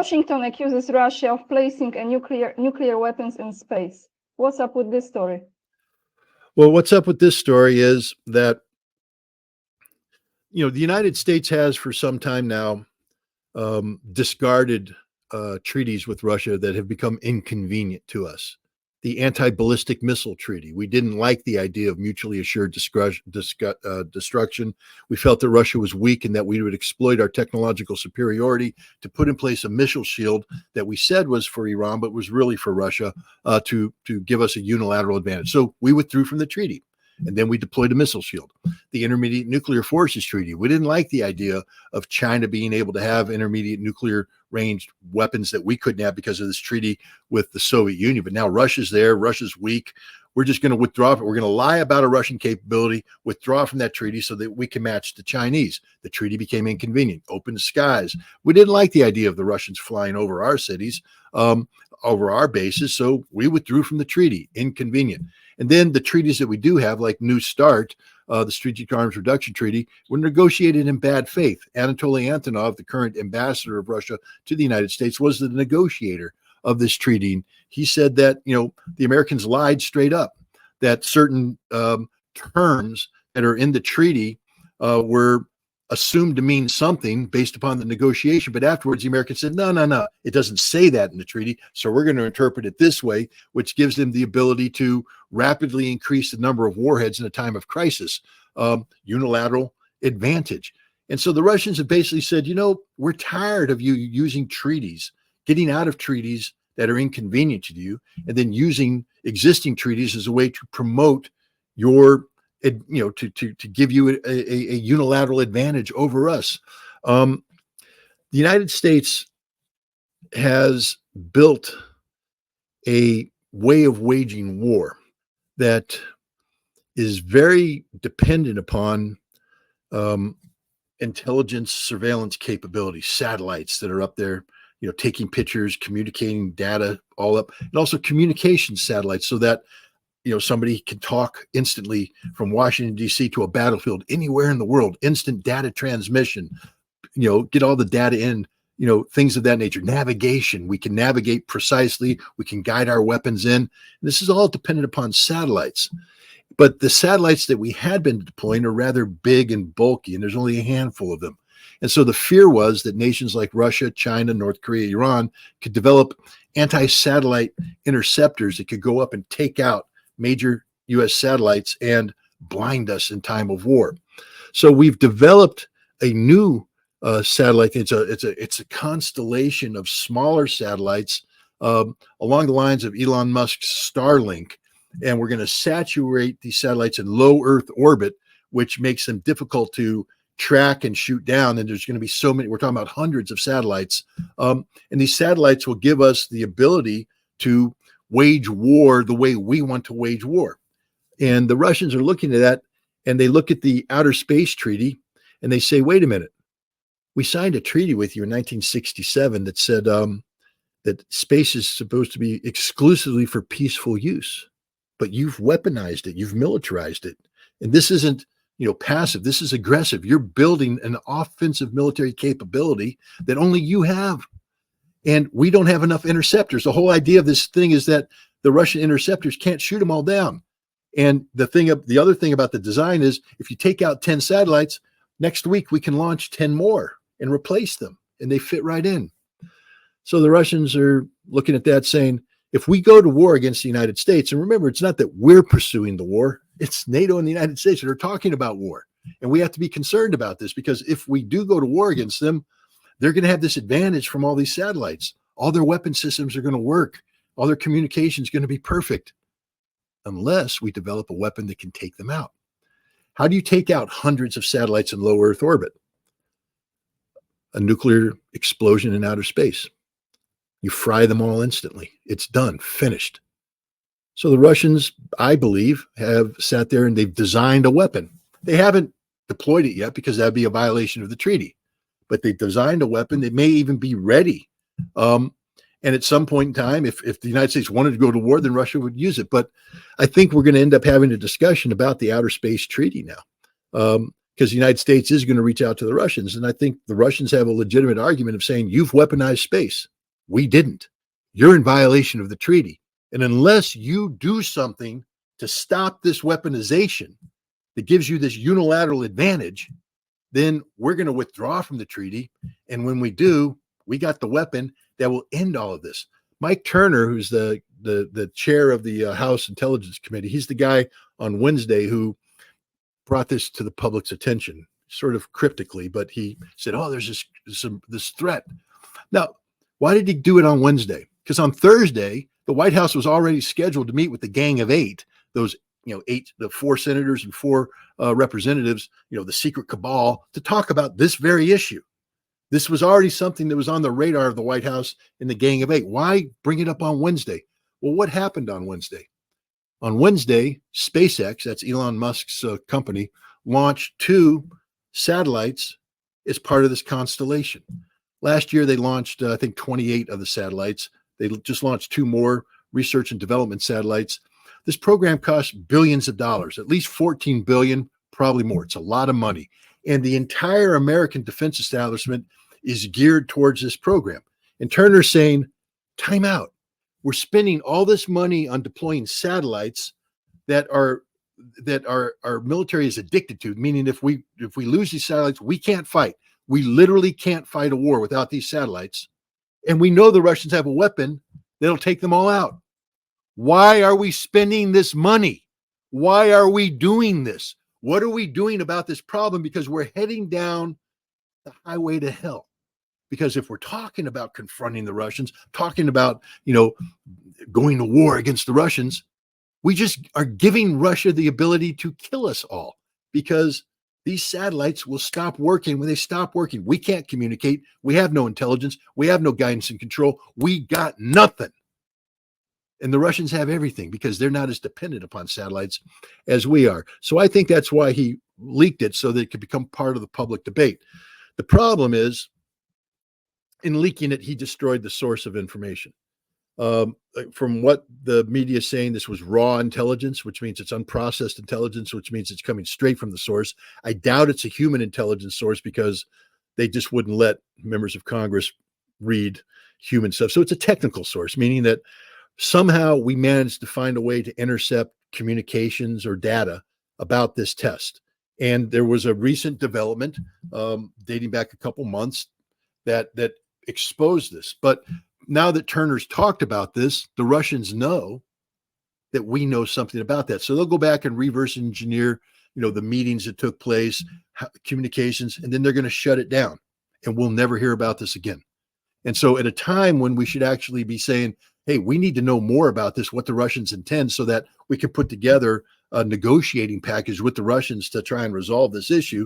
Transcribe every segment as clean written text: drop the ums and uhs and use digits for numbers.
Washington accuses Russia of placing a nuclear weapons in space. What's up with this story? Well, what's up with this story is that, the United States has for some time now discarded treaties with Russia that have become inconvenient to us. The anti-ballistic missile treaty. We didn't like the idea of mutually assured destruction. We felt that Russia was weak and that we would exploit our technological superiority to put in place a missile shield that we said was for Iran, but was really for Russia to give us a unilateral advantage. So we withdrew from the treaty. And then we deployed a missile shield. The Intermediate Nuclear Forces Treaty. We didn't like the idea of China being able to have intermediate nuclear ranged weapons that we couldn't have because of this treaty with the Soviet Union. But now Russia's there. Russia's weak. We're just going to withdraw. We're going to lie about a Russian capability, withdraw from that treaty so that we can match the Chinese. The treaty became inconvenient. Open skies. We didn't like the idea of the Russians flying over our cities, over our bases. So we withdrew from the treaty. Inconvenient. And then the treaties that we do have, like New START, the Strategic Arms Reduction Treaty, were negotiated in bad faith. Anatoly Antonov, the current ambassador of Russia to the United States, was the negotiator of this treaty. He said that, the Americans lied straight up, that certain terms that are in the treaty were assumed to mean something based upon the negotiation. But afterwards, the Americans said, no, it doesn't say that in the treaty. So we're going to interpret it this way, which gives them the ability to rapidly increase the number of warheads in a time of crisis, unilateral advantage. And so the Russians have basically said, we're tired of you using treaties, getting out of treaties that are inconvenient to you, and then using existing treaties as a way to promote your to give you a unilateral advantage over us. The United States has built a way of waging war that is very dependent upon intelligence, surveillance capability, satellites that are up there, taking pictures, communicating data all up, and also communication satellites so that somebody can talk instantly from Washington, D.C. to a battlefield anywhere in the world, instant data transmission, get all the data in, things of that nature. Navigation, we can navigate precisely. We can guide our weapons in. This is all dependent upon satellites. But the satellites that we had been deploying are rather big and bulky, and there's only a handful of them. And so the fear was that nations like Russia, China, North Korea, Iran could develop anti-satellite interceptors that could go up and take out major U.S. satellites and blind us in time of war. So we've developed a new satellite. It's a constellation of smaller satellites along the lines of Elon Musk's Starlink, and we're going to saturate these satellites in low Earth orbit, which makes them difficult to track and shoot down. And there's going to be so many. We're talking about hundreds of satellites, and these satellites will give us the ability to wage war the way we want to wage war. And the Russians are looking at that, and they look at the Outer Space Treaty, and they say, wait a minute, we signed a treaty with you in 1967 that said that space is supposed to be exclusively for peaceful use, but you've weaponized it, you've militarized it. And this isn't, passive, this is aggressive. You're building an offensive military capability that only you have. And we don't have enough interceptors. The whole idea of this thing is that the Russian interceptors can't shoot them all down. And the other thing about the design is if you take out 10 satellites, next week we can launch 10 more and replace them, and they fit right in. So the Russians are looking at that saying, if we go to war against the United States, and remember, it's not that we're pursuing the war, it's NATO and the United States that are talking about war. And we have to be concerned about this, because if we do go to war against them, they're going to have this advantage from all these satellites. All their weapon systems are going to work. All their communication is going to be perfect, unless we develop a weapon that can take them out. How do you take out hundreds of satellites in low Earth orbit? A nuclear explosion in outer space. You fry them all instantly. It's done, finished. So the Russians, I believe, have sat there and they've designed a weapon. They haven't deployed it yet because that'd be a violation of the treaty. But they designed a weapon that may even be ready. And at some point in time, if the United States wanted to go to war, then Russia would use it. But I think we're going to end up having a discussion about the Outer Space Treaty now, because the United States is going to reach out to the Russians. And I think the Russians have a legitimate argument of saying, you've weaponized space. We didn't. You're in violation of the treaty. And unless you do something to stop this weaponization that gives you this unilateral advantage, then we're going to withdraw from the treaty. And when we do, we got the weapon that will end all of this. Mike Turner, who's the chair of the House Intelligence Committee, he's the guy on Wednesday who brought this to the public's attention, sort of cryptically, but he said, "Oh, there's this threat." Now, why did he do it on Wednesday? Because on Thursday, the White House was already scheduled to meet with the Gang of Eight, those the 4 senators and 4 representatives, the secret cabal, to talk about this very issue. This was already something that was on the radar of the White House and the Gang of Eight. Why bring it up on Wednesday? Well, what happened on Wednesday? On Wednesday, SpaceX, that's Elon Musk's company, launched 2 satellites as part of this constellation. Last year, they launched, I think, 28 of the satellites. They just launched 2 more research and development satellites. This program costs billions of dollars, at least 14 billion, probably more. It's a lot of money. And the entire American defense establishment is geared towards this program. And Turner's saying, time out. We're spending all this money on deploying satellites that our military is addicted to, meaning if we lose these satellites, we can't fight. We literally can't fight a war without these satellites. And we know the Russians have a weapon that'll take them all out. Why are we spending this money? Why are we doing this? What are we doing about this problem? Because we're heading down the highway to hell. Because if we're talking about confronting the Russians, talking about, going to war against the Russians, we just are giving Russia the ability to kill us all, because these satellites will stop working. When they stop working, we can't communicate. We have no intelligence. We have no guidance and control. We got nothing. And the Russians have everything because they're not as dependent upon satellites as we are. So I think that's why he leaked it, so that it could become part of the public debate. The problem is, in leaking it, he destroyed the source of information. From what the media is saying, this was raw intelligence, which means it's unprocessed intelligence, which means it's coming straight from the source. I doubt it's a human intelligence source, because they just wouldn't let members of Congress read human stuff. So it's a technical source, meaning that somehow we managed to find a way to intercept communications or data about this test. And there was a recent development dating back a couple months that exposed this. But now that Turner's talked about this, the Russians know that we know something about that. So they'll go back and reverse engineer, the meetings that took place, communications, and then they're going to shut it down, and we'll never hear about this again. And so at a time when we should actually be saying, hey, we need to know more about this, what the Russians intend, so that we can put together a negotiating package with the Russians to try and resolve this issue,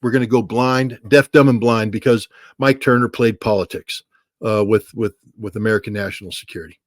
we're going to go blind, deaf, dumb, and blind, because Mike Turner played politics with American national security.